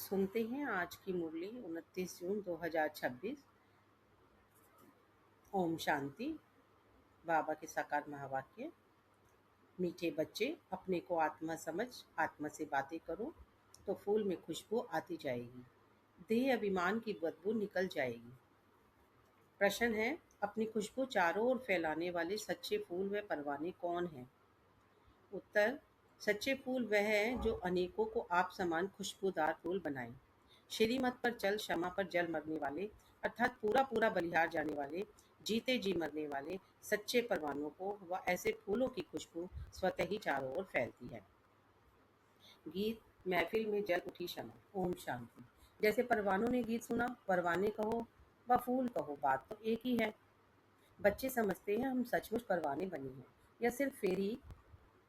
सुनते हैं आज की मुरली 29 जून 2026। ओम शांति। बाबा के साकार महावाक्य। मीठे बच्चे, अपने को आत्मा समझ, आत्मा से बातें करो तो फूल में खुशबू आती जाएगी, देह अभिमान की बदबू निकल जाएगी। प्रश्न है, अपनी खुशबू चारों ओर फैलाने वाले सच्चे फूल व परवाने कौन हैं? उत्तर, सच्चे फूल वह हैं जो अनेकों को आप समान खुशबूदार फूल बनाएं। श्रीमत पर चल, क्षमा पर जल मरने वाले, अर्थात पूरा पूरा बलिहार जाने वाले, जीते जी मरने वाले सच्चे परवानों को व ऐसे फूलों की खुशबू स्वतः ही चारों ओर फैलती है। गीत। महफिल में जल उठी शमा। ओम शांति। जैसे परवानों ने गीत सुना, परवाने कहो व फूल कहो, बात तो एक ही है। बच्चे समझते हैं हम सचमुच परवाने बने हैं या सिर्फ फेरी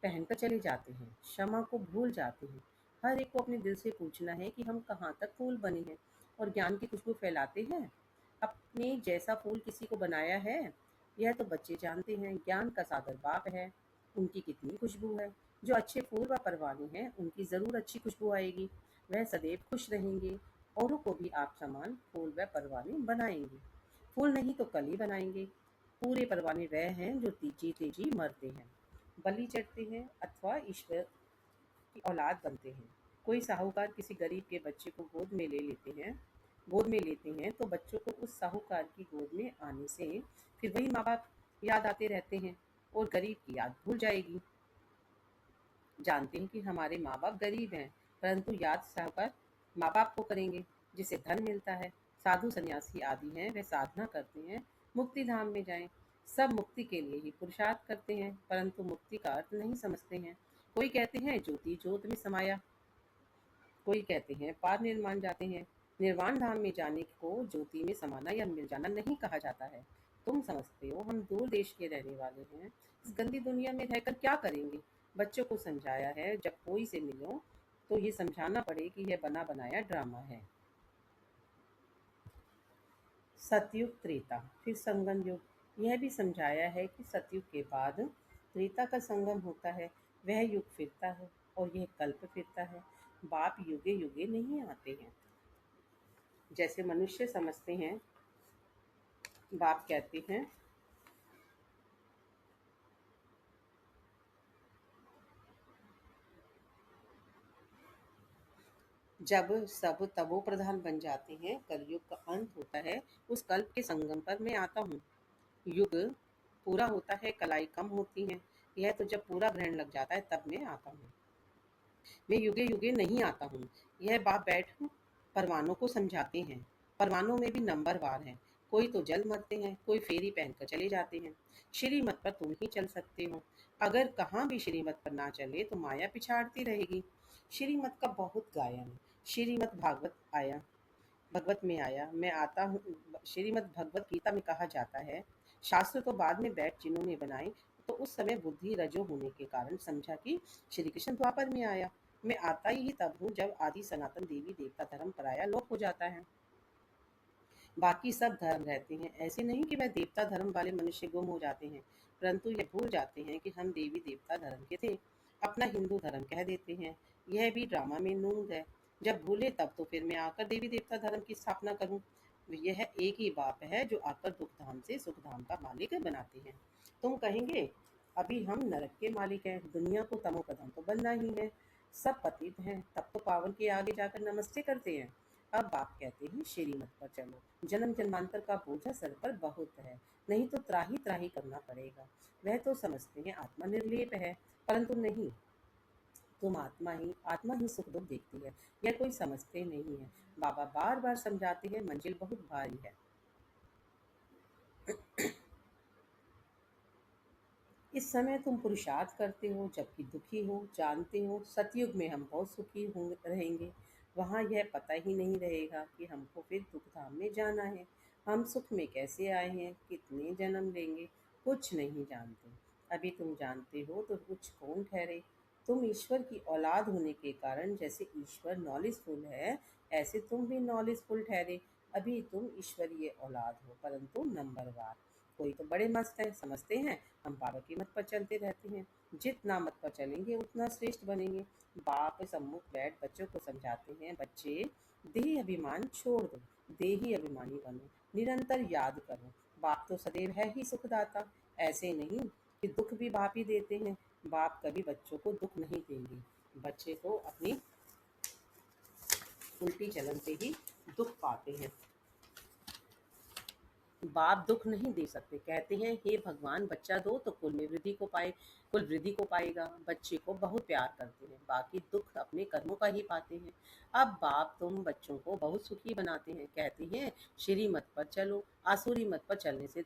पहनकर चले जाते हैं। क्षमा को भूल जाते हैं। हर एक को अपने दिल से पूछना है कि हम कहाँ तक फूल बने हैं और ज्ञान की खुशबू फैलाते हैं। अपने जैसा फूल किसी को बनाया है, यह तो बच्चे जानते हैं। ज्ञान का सागर बाप है, उनकी कितनी खुशबू है। जो अच्छे फूल व परवाने हैं, उनकी जरूर अच्छी खुशबू आएगी। वह सदैव खुश रहेंगे, औरों को भी आप समान फूल व परवाने बनाएंगे। फूल नहीं तो कली बनाएंगे। पूरे परवाने वह हैं जो जीते जी मरते हैं, बलि चढ़ते हैं अथवा ईश्वर की औलाद बनते हैं। कोई साहूकार किसी गरीब के बच्चे को गोद में लेते हैं तो बच्चों को उस साहूकार की गोद में आने से फिर वही माँ बाप याद आते रहते हैं और गरीब की याद भूल जाएगी। जानते हैं कि हमारे माँ बाप गरीब हैं, परंतु याद साहूकार माँ बाप को करेंगे जिसे धन मिलता है। साधु सन्यासी आदि हैं, वे साधना करते हैं मुक्ति धाम में जाएं। सब मुक्ति के लिए ही पुरुषार्थ करते हैं, परंतु मुक्ति का अर्थ नहीं समझते हैं। कोई कहते हैं ज्योति जोत में समाया, कोई कहते हैं पार निर्वाण जाते हैं। निर्वाण धाम में जाने को ज्योति में समाना या मिल जाना नहीं कहा जाता है। तुम समझते हो हम दूर देश के रहने वाले हैं, इस गंदी दुनिया में रहकर क्या करेंगे। बच्चों को समझाया है, जब कोई से मिलो तो ये समझाना पड़े कि यह बना बनाया ड्रामा है। सतयुग त्रेता फिर संगम युग। यह भी समझाया है कि सतयुग के बाद त्रेता का संगम होता है। वह युग फिरता है और यह कल्प फिरता है। बाप युगे युगे नहीं आते हैं जैसे मनुष्य समझते हैं। बाप कहते हैं, जब सब तवो प्रधान बन जाते हैं, कलयुग का अंत होता है, उस कल्प के संगम पर मैं आता हूँ। युग पूरा होता है, कलाई कम होती है। यह तो जब पूरा ग्रहण लग जाता है तब मैं आता हूँ। मैं युगे युगे नहीं आता हूँ। यह बाप बैठ परवानों को समझाते हैं। परवानों में भी नंबरवार हैं। कोई तो जल मरते हैं, कोई फेरी पहनकर चले जाते हैं। श्रीमत पर तुम ही चल सकते हो। अगर कहाँ भी श्रीमत पर ना चले तो माया पिछाड़ती रहेगी। श्रीमत का बहुत गायन है। श्रीमत भगवत में आया, मैं आता हूँ। श्रीमद् भगवत गीता में कहा जाता है, शास्त्र तो बाद में बैठ जिन्होंने बनाए, तो उस समय बुद्धि रजो होने के कारण समझा कि श्री कृष्ण द्वापर में आया। मैं आता ही तब हूँ जब आदि सनातन देवी देवता धर्म पराया लोप हो जाता है। बाकी सब धर्म रहते हैं। ऐसे नहीं कि वह देवता धर्म वाले मनुष्य गुम हो जाते हैं, परंतु ये भूल जाते हैं कि हम देवी देवता धर्म के थे, अपना हिंदू धर्म कह देते हैं। यह भी ड्रामा में नूंद है। जब भूले तब तो फिर मैं आकर देवी देवता धर्म की स्थापना करूं। यह एक ही बाप है जो आकर दुख धाम से सुख धाम का मालिक बनाते हैं। तुम कहेंगे अभी हम नरक के मालिक हैं, दुनिया को तमो प्रधान तो बनना ही है। सब पतित हैं, तब तो पावन के आगे जाकर नमस्ते करते हैं। अब बाप कहते हैं श्रीमत पर चलो। जन्म जन्मांतर का बोझा सर पर बहुत है, नहीं तो त्राही त्राही करना पड़ेगा। वह तो समझते हैं आत्मा निर्लेप है, परंतु नहीं, तुम आत्मा ही सुख दुख देखती है। यह कोई समझते नहीं है। बाबा बार बार समझाते हैं मंजिल बहुत भारी है। इस समय तुम पुरुषार्थ करते हो जबकि दुखी हो। जानते हो सतयुग में हम बहुत सुखी रहेंगे। वहाँ यह पता ही नहीं रहेगा कि हमको फिर दुख धाम में जाना है। हम सुख में कैसे आए हैं, कितने जन्म लेंगे, कुछ नहीं जानते। अभी तुम जानते हो तो कुछ कौन ठहरे। तुम ईश्वर की औलाद होने के कारण जैसे ईश्वर नॉलेजफुल है, ऐसे तुम भी नॉलेजफुल ठहरे। अभी तुम ईश्वरीय औलाद हो, परंतु नंबरवार। कोई तो बड़े मस्त हैं, समझते हैं हम बाबा की मत पर चलते रहते हैं। जितना मत पर चलेंगे उतना श्रेष्ठ बनेंगे। बाप सम्मुख बैठ बच्चों को समझाते हैं, बच्चे देही अभिमान छोड़ दो, देही अभिमानी बनो, निरंतर याद करो, बाप तो सदैव है ही सुखदाता। ऐसे नहीं कि दुख भी बाप ही देते हैं, बाप कभी बच्चों को दुख नहीं देंगे। बच्चे तो अपनी उल्टी चलन से ही दुख पाते हैं। बाप दुख नहीं दे सकते, कहते हैं हे भगवान बच्चा दो तो कुल वृद्धि को पाएगा। बच्चे को बहुत प्यार करते हैं, बाकी दुख अपने कर्मों का ही पाते हैं। अब बाप तुम बच्चों को बहुत सुखी बनाते हैं, कहते हैं श्री मत पर चलो, आसुरी मत पर चलने से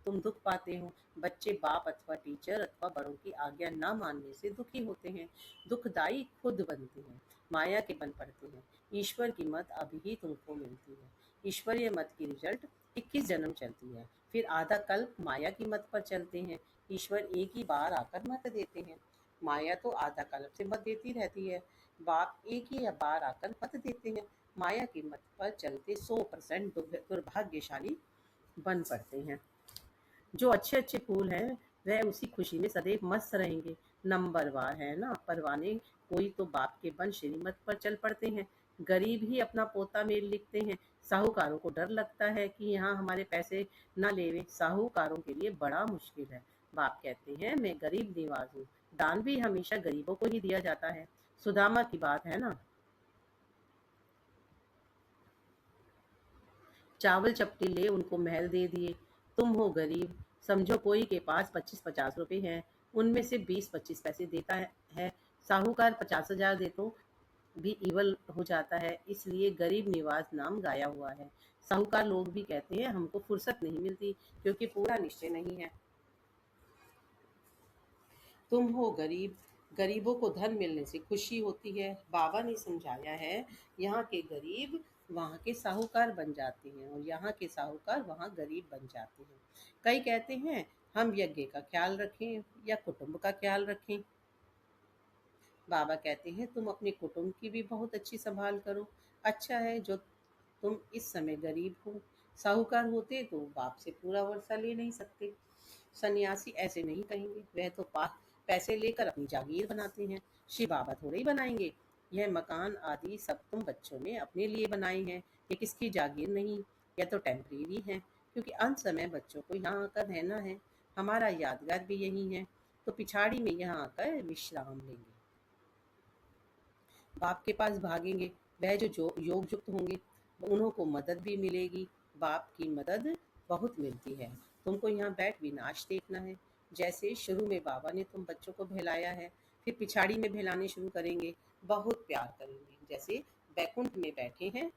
तुम दुख पाते हो। बच्चे बाप अथवा टीचर अथवा बड़ों की आज्ञा न मानने से दुखी होते हैं, दुखदाई खुद बनते हैं, माया के बन पड़ते हैं। ईश्वर की मत अभी ही तुमको मिलती है। ईश्वरीय मत की रिजल्ट 21 जन्म चलती है, फिर आधा कल्प माया की मत पर चलते हैं। ईश्वर एक ही बार आकर मत देते हैं, माया तो आधा कल्प से मत देती रहती है। बाप एक ही बार आकर मत देते हैं, माया की मत पर चलते 100% दुर्भाग्यशाली बन पड़ते हैं। जो अच्छे अच्छे फूल हैं वह उसी खुशी में सदैव मस्त रहेंगे। नंबरवार है ना परवाने, कोई तो बाप के बन श्रीमत पर चल पड़ते हैं। गरीब ही अपना पोता मेल लिखते हैं, साहूकारों को डर लगता है कि यहाँ हमारे पैसे न लेवे, साहूकारों के लिए बड़ा मुश्किल है। बाप कहते हैं मैं गरीब निवाज हूँ, दान भी हमेशा गरीबों को ही दिया जाता है। सुदामा की बात है ना, चावल चपटी ले उनको महल दे दिए। तुम हो गरीब, समझो कोई के पास 25-50 रुपए हैं, उनमें से 20-25 पैसे देता है। साहूकार 50,000 दे तो भी इवल हो जाता है, इसलिए गरीब निवाज नाम गाया हुआ है। साहूकार लोग भी कहते हैं हमको फुर्सत नहीं मिलती, क्योंकि पूरा निश्चय नहीं है। तुम हो गरीब, गरीबों को धन मिलने से खुशी होती है। बाबा ने समझाया है, यहाँ के गरीब वहाँ के साहूकार बन जाते हैं और यहाँ के साहूकार वहाँ गरीब बन जाते हैं। कई कहते हैं हम यज्ञ का ख्याल रखें या कुटुंब का ख्याल रखें। बाबा कहते हैं तुम अपने कुटुंब की भी बहुत अच्छी संभाल करो। अच्छा है जो तुम इस समय गरीब हो, साहूकार होते तो बाप से पूरा वर्षा ले नहीं सकते। सन्यासी ऐसे नहीं कहेंगे, वह तो पैसे लेकर अपनी जागीर बनाते हैं। शिव बाबा थोड़े ही बनाएंगे। यह मकान आदि सब तुम बच्चों ने अपने लिए बनाए हैं, ये किसकी जागीर नहीं, यह तो टेम्परेरी है, क्योंकि अंत समय बच्चों को यहाँ आकर रहना है। हमारा यादगार भी यही है, तो पिछाड़ी में यहाँ आकर विश्राम लेंगे, बाप के पास भागेंगे। वह जो योग युक्त होंगे उन्हों को मदद भी मिलेगी। बाप की मदद बहुत मिलती है। तुमको यहाँ बैठ विनाश देखना है। जैसे शुरू में बाबा ने तुम बच्चों को बहलाया है, फिर पिछाड़ी में बहलाने शुरू करेंगे, बहुत प्यार करेंगे। जैसे बैकुंठ में बैठे हैं,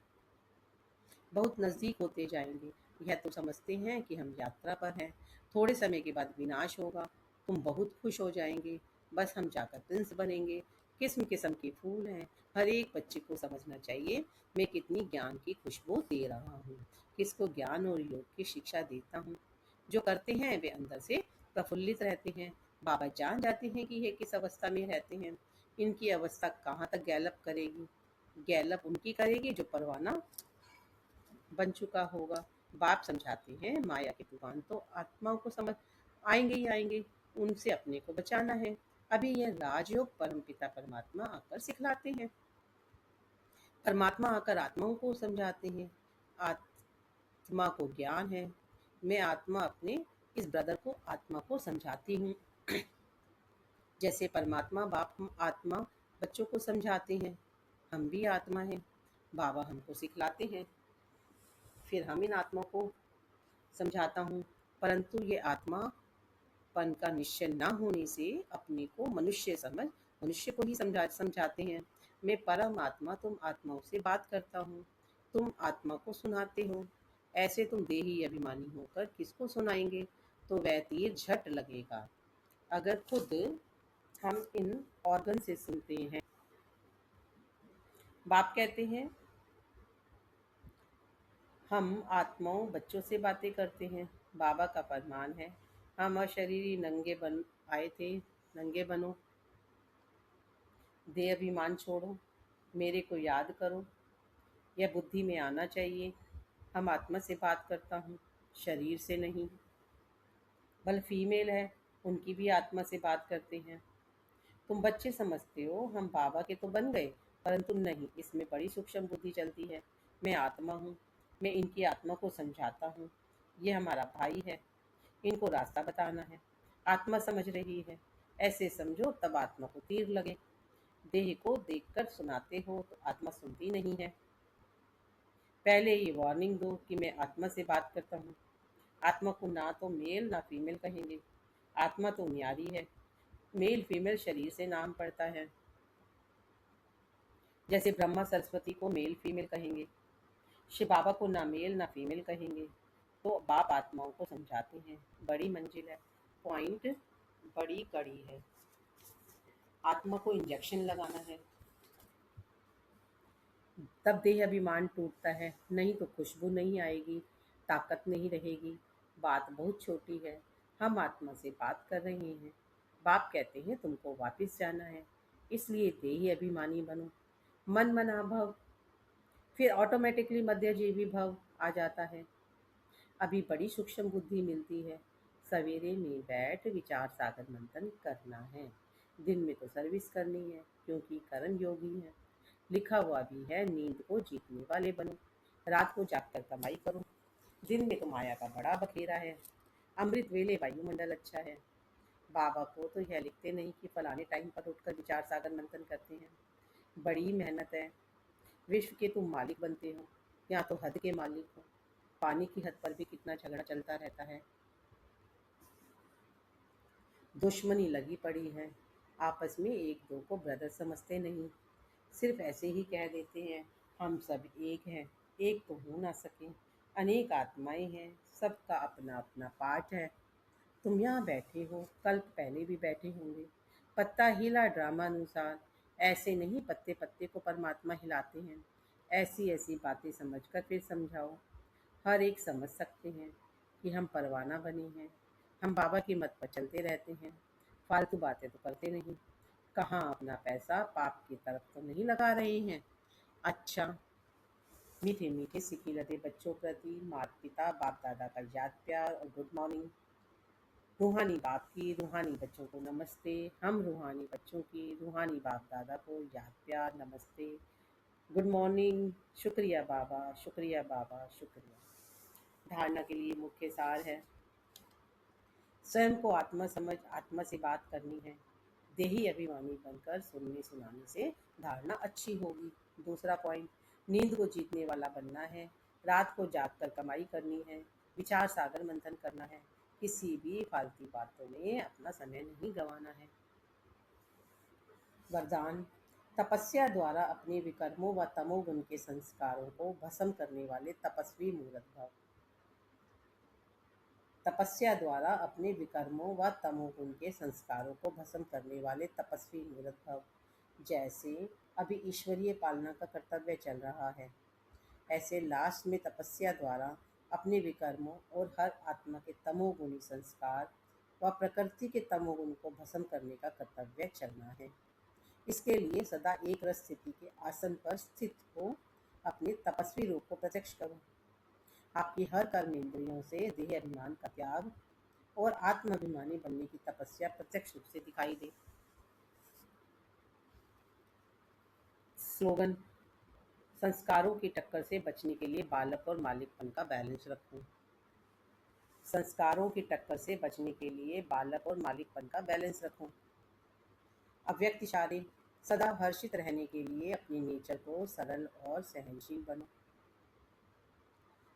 बहुत नज़दीक होते जाएंगे। यह तो समझते हैं कि हम यात्रा पर हैं, थोड़े समय के बाद विनाश होगा, तुम बहुत खुश हो जाएंगे। बस हम जाकर प्रिंस बनेंगे। किस्म किस्म के फूल हैं, हर एक बच्चे को समझना चाहिए मैं कितनी ज्ञान की खुशबू दे रहा हूँ, किसको ज्ञान और योग की शिक्षा देता हूँ। जो करते हैं वे अंदर से प्रफुल्लित रहते हैं। बाबा जान जाते हैं कि ये किस अवस्था में रहते हैं। इनकी अवस्था कहाँ तक गैलप करेगी, गैलप उनकी करेगी जो परवाना बन चुका होगा। बाप समझाते हैं माया के तूफान तो आत्माओं को समझ आएंगे ही आएंगे, उनसे अपने को बचाना है। अभी यह राजयोग परमपिता परमात्मा आकर सिखलाते हैं, परमात्मा आकर आत्माओं को समझाते हैं। आत्मा को ज्ञान है, मैं आत्मा अपने इस ब्रदर को आत्मा को समझाती हूँ। जैसे परमात्मा बाप आत्मा बच्चों को समझाते हैं, हम भी आत्मा हैं, बाबा हमको सिखलाते हैं, फिर हम इन आत्मा को समझाता हूँ। परंतु ये आत्मा पन का निश्चय न होने से अपने को मनुष्य को ही समझाते हैं। मैं परम आत्मा तुम आत्माओं से बात करता हूँ, तुम आत्मा को सुनाते हो। ऐसे तुम देही अभिमानी होकर किसको सुनाएंगे, तो वह तीर झट लगेगा। अगर खुद हम इन ऑर्गन से सुनते हैं। बाप कहते हैं हम आत्माओं बच्चों से बातें करते हैं। बाबा का फरमान है हम अशरीरी नंगे बन आए थे, नंगे बनो, देह अभिमान छोड़ो, मेरे को याद करो। यह बुद्धि में आना चाहिए, हम आत्मा से बात करता हूँ, शरीर से नहीं। बल फीमेल है, उनकी भी आत्मा से बात करते हैं। तुम बच्चे समझते हो हम बाबा के तो बन गए, परंतु नहीं, इसमें बड़ी सूक्ष्म बुद्धि चलती है। मैं आत्मा हूँ, मैं इनकी आत्मा को समझाता हूँ। ये हमारा भाई है, इनको रास्ता बताना है। आत्मा समझ रही है, ऐसे समझो तब आत्मा को तीर लगे। देह को देखकर सुनाते हो तो आत्मा सुनती नहीं है। पहले ये वार्निंग दो कि मैं आत्मा से बात करता हूँ। आत्मा को ना तो मेल ना फीमेल कहेंगे। आत्मा तो न्यारी है, मेल फीमेल शरीर से नाम पड़ता है। जैसे ब्रह्मा सरस्वती को मेल फीमेल कहेंगे, शिव बाबा को ना मेल ना फीमेल कहेंगे। तो बाप आत्माओं को समझाते हैं। बड़ी मंजिल है, पॉइंट बड़ी कड़ी है। आत्मा को इंजेक्शन लगाना है, तब देह अभिमान टूटता है, नहीं तो खुशबू नहीं आएगी, ताकत नहीं रहेगी। बात बहुत छोटी है, हम आत्मा से बात कर रहे हैं। बाप कहते हैं तुमको वापस जाना है, इसलिए देही अभिमानी बनो। मन मना भव, फिर ऑटोमेटिकली मध्यजीवी भव आ जाता है। अभी बड़ी सूक्ष्म बुद्धि मिलती है। सवेरे में बैठ विचार सागर मंथन करना है। दिन में तो सर्विस करनी है, क्योंकि कर्म योगी है। लिखा हुआ भी है, नींद को जीतने वाले बनो, रात को जागकर कमाई करो। दिन में तो माया का बड़ा बखेरा है, अमृत वेले वायुमंडल अच्छा है। बाबा को तो यह लिखते नहीं कि फलाने टाइम पर उठकर विचार सागर मंथन करते हैं। बड़ी मेहनत है। विश्व के तुम मालिक बनते हो, या तो हद के मालिक हो। पानी की हद पर भी कितना झगड़ा चलता रहता है, दुश्मनी लगी पड़ी है। आपस में एक दो को ब्रदर समझते नहीं, सिर्फ ऐसे ही कह देते हैं हम सब एक हैं। एक तो हो ना सके, अनेक आत्माएं हैं, सबका अपना अपना पाठ है। तुम यहाँ बैठे हो, कल पहले भी बैठे होंगे। पत्ता हिला ड्रामा अनुसार, ऐसे नहीं पत्ते पत्ते को परमात्मा हिलाते हैं। ऐसी ऐसी बातें समझकर फिर समझाओ। हर एक समझ सकते हैं कि हम परवाना बने हैं। हम बाबा की मत पर चलते रहते हैं, फालतू बातें तो करते नहीं। कहाँ अपना पैसा पाप की तरफ तो नहीं लगा रहे हैं। अच्छा, मीठे मीठे सिकी लदे बच्चों प्रति माता पिता बाप दादा का याद प्यार और गुड मॉर्निंग। रूहानी बाप की रूहानी बच्चों को नमस्ते। हम रूहानी बच्चों की रूहानी बाप दादा को याद प्यार नमस्ते, गुड मॉर्निंग। शुक्रिया बाबा, शुक्रिया बाबा, शुक्रिया। धारणा के लिए मुख्य सार है, स्वयं को आत्मा समझ आत्मा से बात करनी है। देही अभिमानी बनकर सुनने सुनाने से धारणा अच्छी होगी। दूसरा पॉइंट, नींद को जीतने वाला बनना है। रात को जागकर कमाई करनी है, विचार सागर मंथन करना है। किसी भी फालतू बातों में अपना समय नहीं गंवाना है। वरदान, तपस्या द्वारा अपने विकर्मों व तमोगुण के संस्कारों को भस्म करने वाले तपस्वी मूर्त भव। तपस्या द्वारा अपने विकर्मों व तमोगुण के संस्कारों को भस्म करने वाले तपस्वी मूर्त भव। जैसे अभी ईश्वरीय पालना का कर्तव्य चल रहा है, ऐसे लास्ट में तपस्या द्वारा अपने विकर्मों और हर आत्मा के तमोगुणी संस्कार व प्रकृति के तमोगुण को भस्म करने का कर्तव्य चलना है। इसके लिए सदा एक रस स्थिति के आसन पर स्थित हो अपने तपस्वी रूप को प्रत्यक्ष करो। आपकी हर कर्म इंद्रियों से देह अभिमान का त्याग और आत्माभिमानी बनने की तपस्या प्रत्यक्ष रूप से दिखाई दे। स्लोगन, संस्कारों की टक्कर से बचने के लिए बालक और मालिकपन का बैलेंस रखो। संस्कारों की टक्कर से बचने के लिए बालक और मालिकपन का बैलेंस रखो। अव्यक्त इशारे, सदा हर्षित रहने के लिए अपनी नेचर को सरल और सहनशील बनो।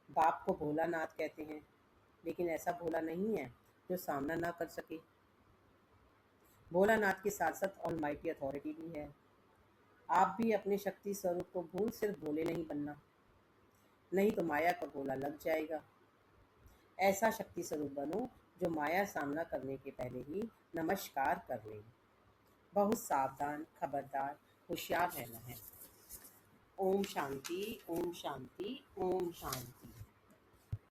बाप को भोलानाथ कहते हैं, लेकिन ऐसा भोला नहीं है जो सामना ना कर सके। भोलानाथ के साथ साथ ऑलमाइटी अथॉरिटी भी है। आप भी अपने शक्ति स्वरूप को भूल सिर्फ भोले नहीं बनना, नहीं तो माया का गोला लग जाएगा। ऐसा शक्ति स्वरूप बनो जो माया सामना करने के पहले ही नमस्कार कर ले। बहुत सावधान, खबरदार, होशियार रहना है। ओम शांति, ओम शांति, ओम शांति।